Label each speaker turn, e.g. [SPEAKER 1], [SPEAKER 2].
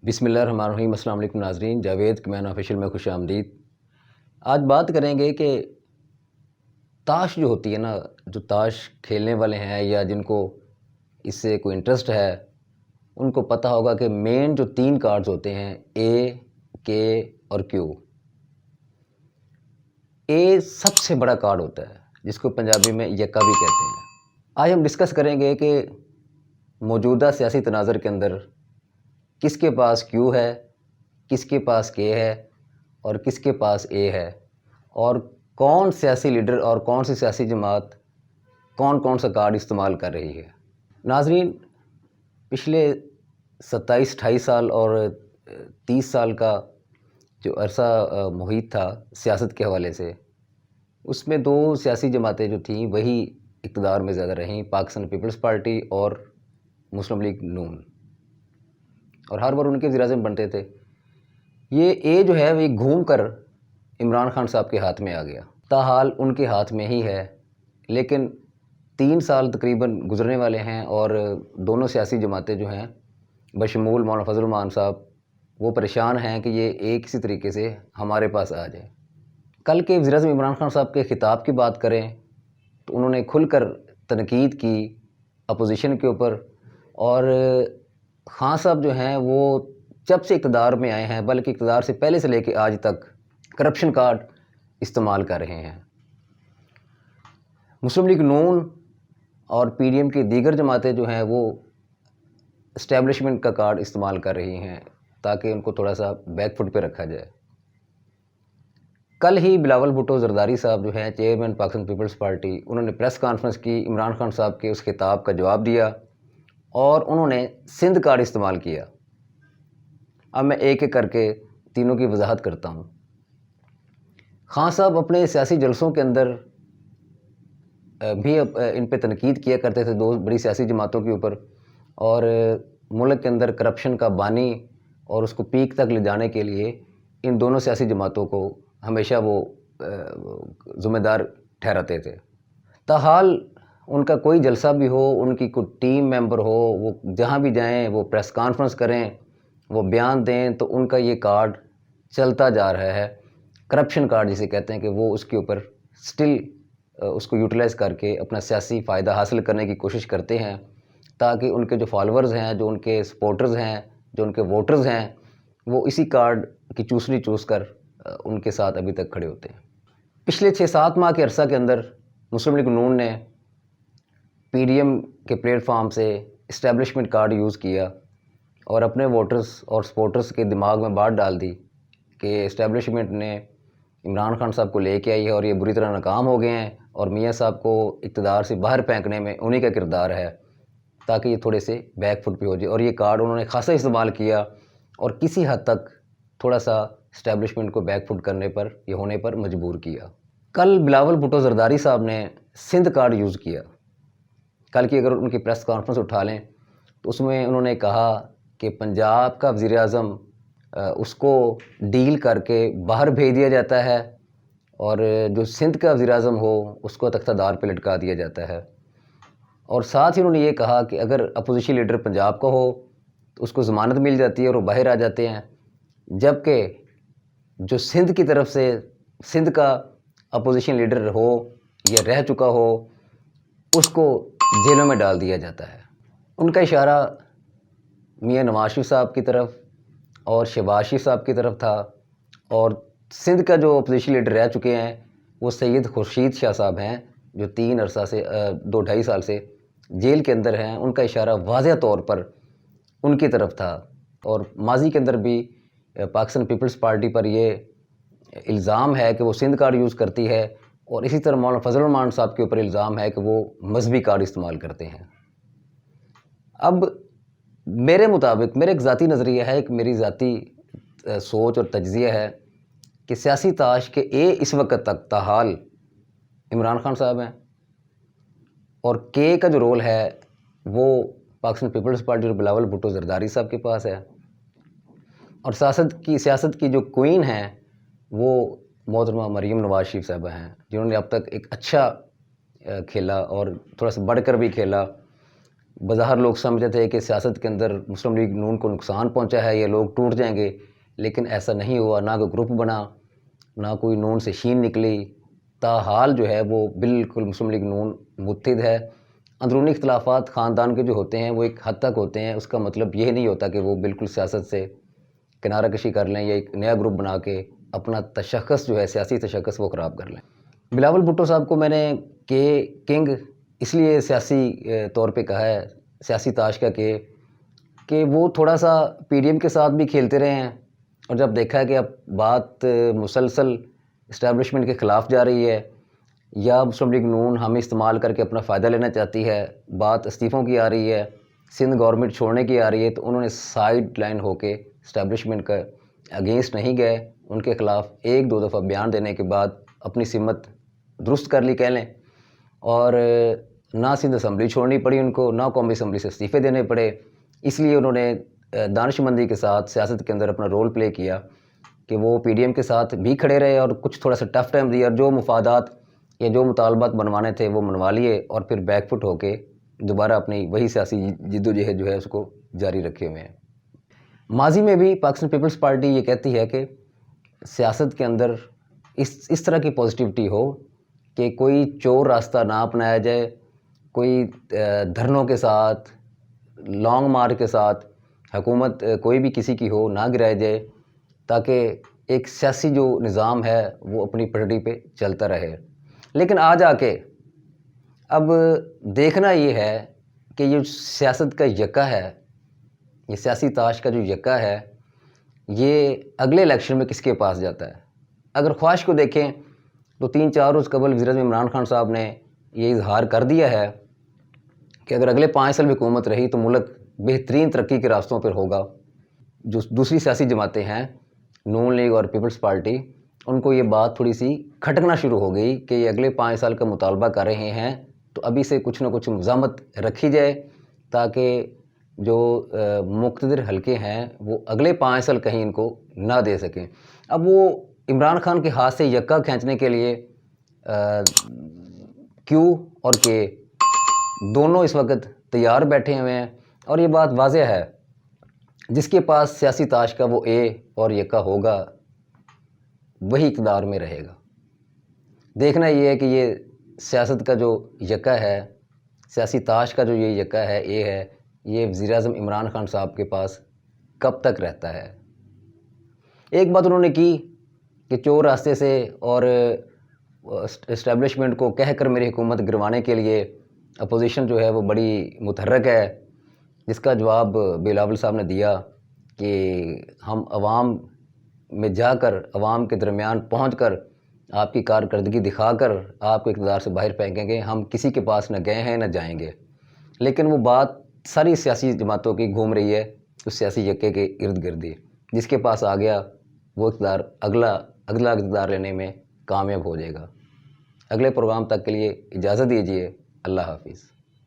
[SPEAKER 1] بسم اللہ الرحمن الرحیم۔ السلام علیکم ناظرین، جاوید کمین آفیشیل میں خوش آمدید۔ آج بات کریں گے کہ تاش جو ہوتی ہے نا، جو تاش کھیلنے والے ہیں یا جن کو اس سے کوئی انٹرسٹ ہے ان کو پتہ ہوگا کہ مین جو 3 کارڈز ہوتے ہیں اے، کے اور کیو۔ اے سب سے بڑا کارڈ ہوتا ہے جس کو پنجابی میں یکا بھی کہتے ہیں۔ آج ہم ڈسکس کریں گے کہ موجودہ سیاسی تناظر کے اندر کس کے پاس کیو ہے، کس کے پاس کے ہے اور کس کے پاس اے ہے، اور کون سیاسی لیڈر اور کون سی سیاسی جماعت کون کون سا کارڈ استعمال کر رہی ہے۔ ناظرین، پچھلے 27-28 سال اور 30 سال کا جو عرصہ محیط تھا سیاست کے حوالے سے، اس میں 2 سیاسی جماعتیں جو تھیں وہی اقتدار میں زیادہ رہیں، پاکستان پیپلز پارٹی اور مسلم لیگ نون، اور ہر بار ان کے وزیر اعظم بنتے تھے۔ یہ اے جو ہے وہ گھوم کر عمران خان صاحب کے ہاتھ میں آ گیا، تاحال ان کے ہاتھ میں ہی ہے، لیکن 3 سال تقریباً گزرنے والے ہیں اور دونوں سیاسی جماعتیں جو ہیں بشمول مولانا فضل الرحمان صاحب وہ پریشان ہیں کہ یہ اے کسی طریقے سے ہمارے پاس آ جائے۔ کل کے وزیر اعظم عمران خان صاحب کے خطاب کی بات کریں تو انہوں نے کھل کر تنقید کی اپوزیشن کے اوپر، اور خان صاحب جو ہیں وہ جب سے اقتدار میں آئے ہیں بلکہ اقتدار سے پہلے سے لے کے آج تک کرپشن کارڈ استعمال کر رہے ہیں۔ مسلم لیگ نون اور پی ڈی ایم کی دیگر جماعتیں جو ہیں وہ اسٹیبلشمنٹ کا کارڈ استعمال کر رہی ہیں تاکہ ان کو تھوڑا سا بیک فٹ پہ رکھا جائے۔ کل ہی بلاول بھٹو زرداری صاحب جو ہیں چیئرمین پاکستان پیپلز پارٹی، انہوں نے پریس کانفرنس کی، عمران خان صاحب کے اس خطاب کا جواب دیا اور انہوں نے سندھ کارڈ استعمال کیا۔ اب میں ایک ایک کر کے تینوں کی وضاحت کرتا ہوں۔ خان صاحب اپنے سیاسی جلسوں کے اندر بھی ان پہ تنقید کیا کرتے تھے 2 بڑی سیاسی جماعتوں کے اوپر، اور ملک کے اندر کرپشن کا بانی اور اس کو پیک تک لے جانے کے لیے ان دونوں سیاسی جماعتوں کو ہمیشہ وہ ذمہ دار ٹھہراتے تھے۔ تاحال ان کا کوئی جلسہ بھی ہو، ان کی کوئی ٹیم ممبر ہو، وہ جہاں بھی جائیں وہ پریس کانفرنس کریں، وہ بیان دیں، تو ان کا یہ کارڈ چلتا جا رہا ہے، کرپشن کارڈ جسے کہتے ہیں، کہ وہ اس کے اوپر سٹل اس کو یوٹیلائز کر کے اپنا سیاسی فائدہ حاصل کرنے کی کوشش کرتے ہیں تاکہ ان کے جو فالورز ہیں، جو ان کے سپورٹرز ہیں، جو ان کے ووٹرز ہیں، وہ اسی کارڈ کی چوسنی چوس کر ان کے ساتھ ابھی تک کھڑے ہوتے ہیں۔ پچھلے 6-7 ماہ کے عرصہ کے اندر مسلم لیگ نون نے پی ڈی ایم کے پلیٹ فارم سے اسٹیبلشمنٹ کارڈ یوز کیا اور اپنے ووٹرز اور سپورٹرز کے دماغ میں بات ڈال دی کہ اسٹیبلشمنٹ نے عمران خان صاحب کو لے کے آئی ہے اور یہ بری طرح ناکام ہو گئے ہیں، اور میاں صاحب کو اقتدار سے باہر پھینکنے میں انہی کا کردار ہے تاکہ یہ تھوڑے سے بیک فٹ پہ ہو جائے، اور یہ کارڈ انہوں نے خاصا استعمال کیا اور کسی حد تک تھوڑا سا اسٹیبلشمنٹ کو بیک فٹ کرنے پر یہ ہونے پر مجبور کیا۔ کل بلاول بھٹو زرداری صاحب نے سندھ کارڈ یوز کیا۔ کل کی اگر ان کی پریس کانفرنس اٹھا لیں تو اس میں انہوں نے کہا کہ پنجاب کا وزیر اعظم اس کو ڈیل کر کے باہر بھیج دیا جاتا ہے، اور جو سندھ کا وزیر اعظم ہو اس کو تختہ دار پہ لٹکا دیا جاتا ہے، اور ساتھ ہی انہوں نے یہ کہا کہ اگر اپوزیشن لیڈر پنجاب کا ہو تو اس کو ضمانت مل جاتی ہے اور وہ باہر آ جاتے ہیں، جبکہ جو سندھ کی طرف سے سندھ کا اپوزیشن لیڈر ہو یا رہ چکا ہو اس کو جیلوں میں ڈال دیا جاتا ہے۔ ان کا اشارہ میاں نواز شریف صاحب کی طرف اور شہباز شریف صاحب کی طرف تھا، اور سندھ کا جو اپوزیشن لیڈر رہ چکے ہیں وہ سید خورشید شاہ صاحب ہیں جو 3 عرصہ سے 2-2.5 سال سے جیل کے اندر ہیں۔ ان کا اشارہ واضح طور پر ان کی طرف تھا، اور ماضی کے اندر بھی پاکستان پیپلز پارٹی پر یہ الزام ہے کہ وہ سندھ کارڈ یوز کرتی ہے، اور اسی طرح مولانا فضل الرحمان صاحب کے اوپر الزام ہے کہ وہ مذہبی کارڈ استعمال کرتے ہیں۔ اب میرے مطابق میرا ایک ذاتی نظریہ ہے، ایک میری ذاتی سوچ اور تجزیہ ہے کہ سیاسی تاش کے اے اس وقت تک تاحال عمران خان صاحب ہیں، اور کے کا جو رول ہے وہ پاکستان پیپلز پارٹی اور بلاول بھٹو زرداری صاحب کے پاس ہے، اور سیاست کی جو کوئین ہیں وہ محترمہ مریم نواز شریف صاحبہ ہیں، جنہوں نے اب تک ایک اچھا کھیلا اور تھوڑا سا بڑھ کر بھی کھیلا۔ بظاہر لوگ سمجھتے تھے کہ سیاست کے اندر مسلم لیگ نون کو نقصان پہنچا ہے، یہ لوگ ٹوٹ جائیں گے، لیکن ایسا نہیں ہوا، نہ کوئی گروپ بنا، نہ کوئی نون سے شین نکلی۔ تاحال جو ہے وہ بالکل مسلم لیگ نون متحد ہے۔ اندرونی اختلافات خاندان کے جو ہوتے ہیں وہ ایک حد تک ہوتے ہیں، اس کا مطلب یہ نہیں ہوتا کہ وہ بالکل سیاست سے کنارہ کشی کر لیں یا ایک نیا گروپ بنا کے اپنا تشخص جو ہے، سیاسی تشخص وہ خراب کر لیں۔ بلاول بھٹو صاحب کو میں نے کنگ اس لیے سیاسی طور پہ کہا ہے، سیاسی تاش کا کہ وہ تھوڑا سا پی ڈی ایم کے ساتھ بھی کھیلتے رہے ہیں، اور جب دیکھا ہے کہ اب بات مسلسل اسٹیبلشمنٹ کے خلاف جا رہی ہے یا مسلم لیگ نون ہمیں استعمال کر کے اپنا فائدہ لینا چاہتی ہے، بات استعفوں کی آ رہی ہے، سندھ گورنمنٹ چھوڑنے کی آ رہی ہے، تو انہوں نے سائیڈ لائن ہو کے اسٹیبلشمنٹ کا اگینسٹ نہیں گئے، ان کے خلاف ایک دو دفعہ بیان دینے کے بعد اپنی سمت درست کر لی کہہ لیں، اور نہ سندھ اسمبلی چھوڑنی پڑی ان کو، نہ قومی اسمبلی سے استعفے دینے پڑے۔ اس لیے انہوں نے دانش مندی کے ساتھ سیاست کے اندر اپنا رول پلے کیا کہ وہ پی ڈی ایم کے ساتھ بھی کھڑے رہے اور کچھ تھوڑا سا ٹف ٹائم دیا، اور جو مفادات یا جو مطالبات بنوانے تھے وہ منوا لیے، اور پھر بیک فٹ ہو کے دوبارہ اپنی وہی سیاسی جد و جہد جو ہے اس کو جاری رکھے ہوئے ہیں۔ ماضی میں بھی پاکستان پیپلز پارٹی یہ کہتی ہے کہ سیاست کے اندر اس طرح کی پازیٹیوٹی ہو کہ کوئی چور راستہ نہ اپنایا جائے، کوئی دھرنوں کے ساتھ، لانگ مارچ کے ساتھ حکومت کوئی بھی کسی کی ہو نہ گرایا جائے، تاکہ ایک سیاسی جو نظام ہے وہ اپنی پٹڑی پہ چلتا رہے۔ لیکن آ جا کے اب دیکھنا یہ ہے کہ یہ سیاست کا یکا ہے، یہ سیاسی تاش کا جو یکا ہے، یہ اگلے الیکشن میں کس کے پاس جاتا ہے۔ اگر خواہش کو دیکھیں تو 3-4 روز قبل وزیر اعظم عمران خان صاحب نے یہ اظہار کر دیا ہے کہ اگر اگلے 5 سال میں حکومت رہی تو ملک بہترین ترقی کے راستوں پر ہوگا۔ جو دوسری سیاسی جماعتیں ہیں، نون لیگ اور پیپلز پارٹی، ان کو یہ بات تھوڑی سی کھٹکنا شروع ہو گئی کہ یہ اگلے 5 سال کا مطالبہ کر رہے ہیں، تو ابھی سے کچھ نہ کچھ مزاحمت رکھی جائے تاکہ جو مقتدر حلقے ہیں وہ اگلے 5 سال کہیں ان کو نہ دے سکیں۔ اب وہ عمران خان کے ہاتھ سے یکا کھینچنے کے لیے کیو اور کے دونوں اس وقت تیار بیٹھے ہوئے ہیں، اور یہ بات واضح ہے جس کے پاس سیاسی تاش کا وہ اے اور یکا ہوگا وہی اقتدار میں رہے گا۔ دیکھنا یہ ہے کہ یہ سیاست کا جو یکا ہے، سیاسی تاش کا جو یہ یکا ہے، اے ہے، یہ وزیر اعظم عمران خان صاحب کے پاس کب تک رہتا ہے۔ ایک بات انہوں نے کی کہ چور راستے سے اور اسٹیبلشمنٹ کو کہہ کر میری حکومت گروانے کے لیے اپوزیشن جو ہے وہ بڑی متحرک ہے، جس کا جواب بلاول صاحب نے دیا کہ ہم عوام میں جا کر، عوام کے درمیان پہنچ کر، آپ کی کارکردگی دکھا کر آپ کو اقتدار سے باہر پھینکیں گے، ہم کسی کے پاس نہ گئے ہیں نہ جائیں گے۔ لیکن وہ بات ساری سیاسی جماعتوں کی گھوم رہی ہے اس سیاسی یکے کے ارد گرد ہی، جس کے پاس آ گیا وہ اقتدار اگلا اقتدار لینے میں کامیاب ہو جائے گا۔ اگلے پروگرام تک کے لیے اجازت دیجیے، اللہ حافظ۔